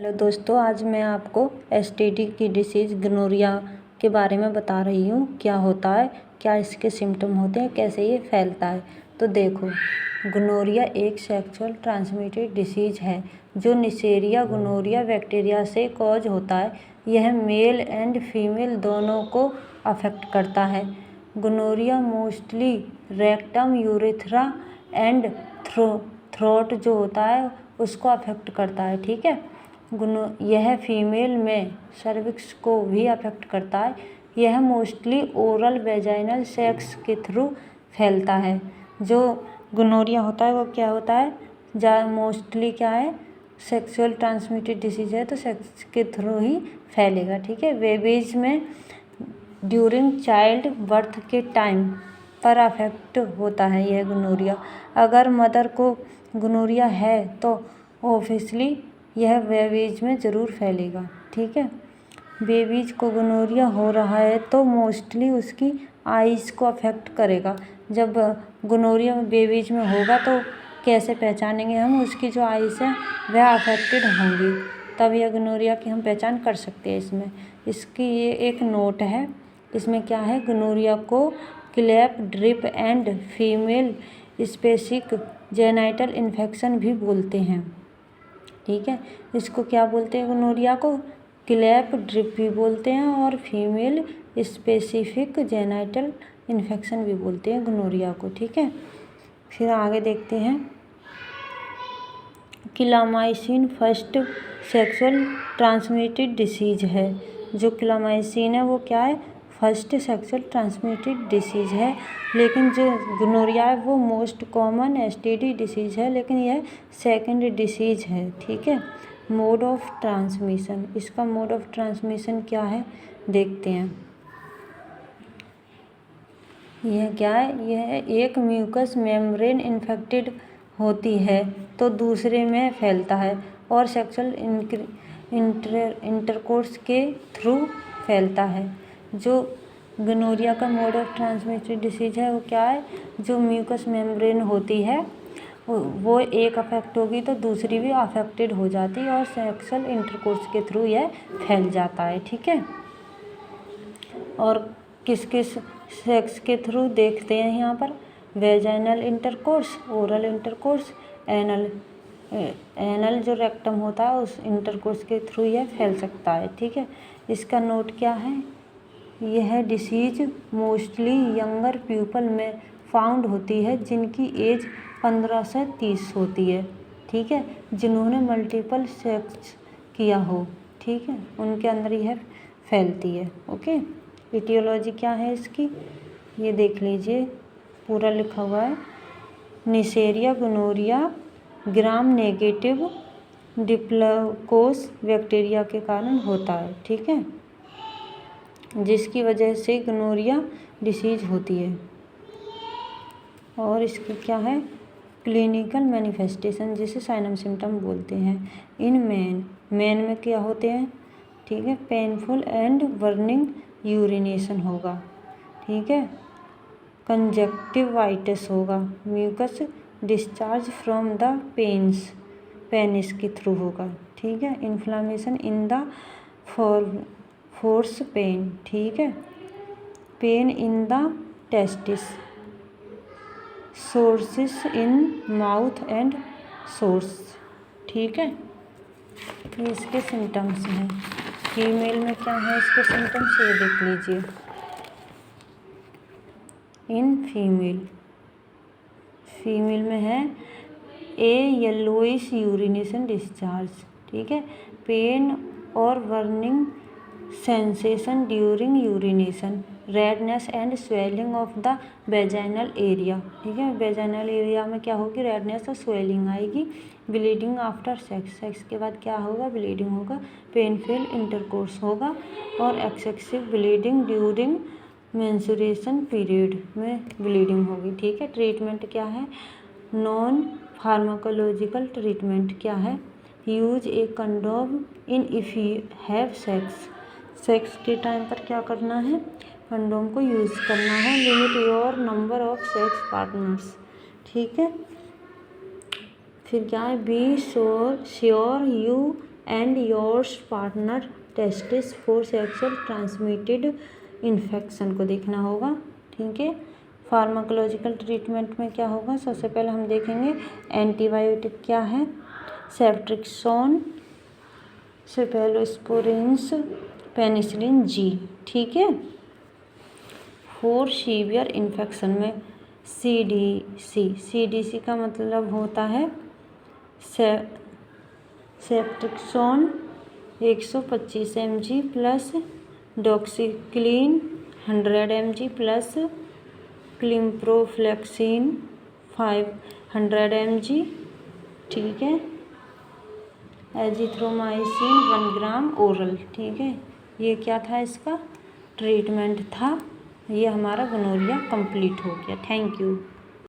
Hello दोस्तों, आज मैं आपको एसटीडी की डिसीज़ गोनोरिया के बारे में बता रही हूँ। क्या होता है, क्या इसके सिम्टम होते हैं, कैसे ये फैलता है। तो देखो, गोनोरिया एक सेक्सुअल ट्रांसमिटेड डिसीज़ है जो नेसेरिया गोनोरिया बैक्टीरिया से कॉज होता है। यह मेल एंड फीमेल दोनों को अफेक्ट करता है। Gonorrhoea mostly rectum, urethra and throat जो होता है उसको अफेक्ट करता है। ठीक है, यह फीमेल में सर्विक्स को भी अफेक्ट करता है। यह मोस्टली ओरल वेजाइनल सेक्स के थ्रू फैलता है। जो गोनोरिया होता है वो क्या होता है, मोस्टली क्या है, सेक्सुअल ट्रांसमिटेड डिसीज है, तो सेक्स के थ्रू ही फैलेगा। ठीक है, बेबीज में ड्यूरिंग चाइल्ड बर्थ के टाइम पर अफेक्ट होता है यह गोनोरिया। अगर मदर को गोनोरिया है तो ऑब्वियसली यह बेबीज में ज़रूर फैलेगा। ठीक है, बेबीज को गोनोरिया हो रहा है तो मोस्टली उसकी आइज़ को अफेक्ट करेगा। जब गोनोरिया बेबीज में होगा तो कैसे पहचानेंगे हम, उसकी जो आइज़ है वह अफेक्टेड होंगी, तब यह गोनोरिया की हम पहचान कर सकते हैं। इसकी ये एक नोट है, इसमें क्या है, गोनोरिया को clap, drip and female specific genital infection भी बोलते हैं। ठीक है, इसको क्या बोलते हैं, गोनोरिया को क्लैप, ड्रिप भी बोलते हैं और फीमेल स्पेसिफिक जेनाइटल इन्फेक्शन भी बोलते हैं गोनोरिया को। ठीक है, फिर आगे देखते हैं। क्लामाइसिन फर्स्ट सेक्सुअल ट्रांसमिटेड डिसीज है। जो क्लामाइसिन है वो क्या है, फर्स्ट सेक्सुअल ट्रांसमिटेड डिसीज़ है। लेकिन जो गोनोरिया है वो मोस्ट कॉमन एसटीडी डिसीज़ है, लेकिन यह सेकंड डिसीज़ है। ठीक है, मोड ऑफ ट्रांसमिशन, इसका मोड ऑफ ट्रांसमिशन क्या है देखते हैं। यह क्या है, यह एक म्यूकस मेम्ब्रेन इन्फेक्टेड होती है तो दूसरे में फैलता है और सेक्सुअल इंटरकोर्स के थ्रू फैलता है। जो गोनोरिया का मोड ऑफ ट्रांसमिटेड डिसीज है वो क्या है, जो म्यूकस मेम्ब्रेन होती है वो एक अफेक्ट होगी तो दूसरी भी अफेक्टेड हो जाती है और सेक्सुअल इंटरकोर्स के थ्रू यह फैल जाता है। ठीक है, और किस किस सेक्स के थ्रू देखते हैं यहाँ पर, vaginal intercourse, oral intercourse, anal जो रेक्टम होता है उस इंटरकोर्स के थ्रू यह फैल सकता है। ठीक है, इसका नोट क्या है, यह डिसीज मोस्टली यंगर पीपल में फाउंड होती है जिनकी एज 15 से 30 होती है। ठीक है, जिन्होंने मल्टीपल सेक्स किया हो, ठीक है, उनके अंदर यह फैलती है। ओके, इटियोलॉजी क्या है इसकी, ये देख लीजिए, पूरा लिखा हुआ है। Neisseria gonorrhoeae gram negative diplococcus bacteria के कारण होता है। ठीक है, जिसकी वजह से गोनोरिया डिसीज होती है। और इसकी क्या है, क्लिनिकल मैनिफेस्टेशन, जिसे साइनम सिम्टम बोलते हैं। इन मैन में क्या होते हैं, ठीक है, पेनफुल एंड बर्निंग यूरिनेशन होगा। ठीक है, कंजक्टिवाइटिस होगा, mucus discharge from the penis के थ्रू होगा। ठीक है, inflammation in the force pain, ठीक है, pain in the testis, sores in mouth and sores. ठीक है, ये इसके सिम्टम्स हैं। फीमेल में क्या है इसके सिम्टम्स, ये देख लीजिए। इन फीमेल में है ए येलोइश यूरिनेशन डिस्चार्ज, ठीक है, पेन और burning sensation during urination, redness and swelling of the vaginal area. ठीक है, वेजाइनल एरिया में क्या होगी, रेडनेस और स्वेलिंग आएगी। ब्लीडिंग आफ्टर सेक्स, सेक्स के बाद क्या होगा, ब्लीडिंग होगा। पेनफुल इंटरकोर्स होगा और excessive bleeding during menstruation period में ब्लीडिंग होगी। ठीक है, ट्रीटमेंट क्या है, नॉन फार्माकोलॉजिकल ट्रीटमेंट क्या है, use A condom in if you have sex, sex के टाइम पर क्या करना है, कंडोम को यूज़ करना है। Limit your number of sex partners. ठीक है, फिर क्या है, be sure you and yours partner testis for sexual transmitted infection को देखना होगा। ठीक है, फार्माकोलॉजिकल ट्रीटमेंट में क्या होगा, सबसे पहले हम देखेंगे एंटीबायोटिक क्या है, सेफ्ट्रिक्सोन, सेफेलोस्पोरिन्स, पेनिसिलिन जी। ठीक है, फॉर सीवियर इन्फेक्शन में सीडीसी का मतलब होता है ceftriaxone 125 mg plus doxycycline 100 mg plus ciprofloxacin 500 mg। ठीक है, एजिथ्रोमाइसिन 1 ग्राम ओरल। ठीक है, ये क्या था, इसका ट्रीटमेंट था। ये हमारा गोनोरिया कंप्लीट हो गया। Thank you.